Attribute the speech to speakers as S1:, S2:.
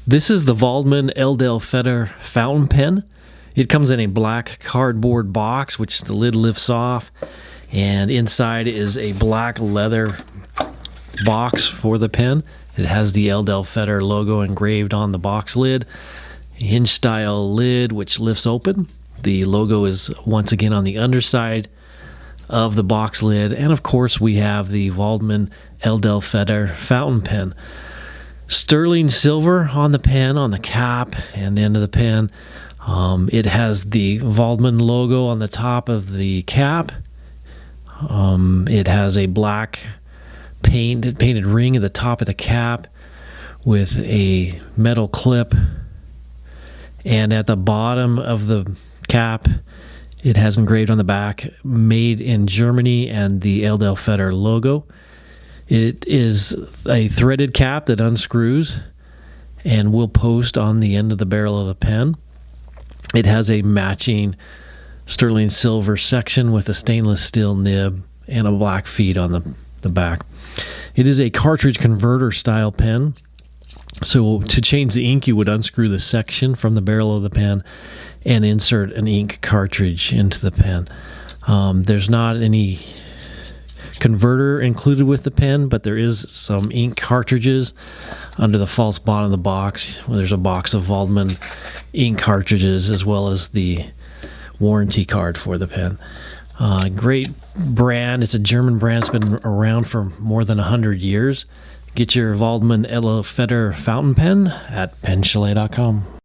S1: This is the Waldmann Edelfeder fountain pen. It comes in a black cardboard box, which the lid lifts off, and inside is a black leather box for the pen. It has the Edelfeder logo engraved on the box lid, hinge style lid which lifts open. The logo is once again on the underside of the box lid, and of course we have the Waldmann Edelfeder fountain pen. Sterling silver on the pen, on the cap and end of the pen. It has the Waldmann logo on the top of the cap. It has a black painted ring at the top of the cap with a metal clip, and at the bottom of the cap it has engraved on the back "Made in Germany" and the Edelfeder logo. It is a threaded cap that unscrews and will post on the end of the barrel of the pen. It has a matching sterling silver section with a stainless steel nib and a black feed on the back. It is a cartridge converter style pen. So to change the ink, you would unscrew the section from the barrel of the pen and insert an ink cartridge into the pen. There's not any converter included with the pen, but there is some ink cartridges under the false bottom of the box. There's a box of Waldmann ink cartridges as well as the warranty card for the pen. Great brand. It's a German brand. It's been around for more than 100 years. Get your Waldmann Edelfeder fountain pen at penchalet.com.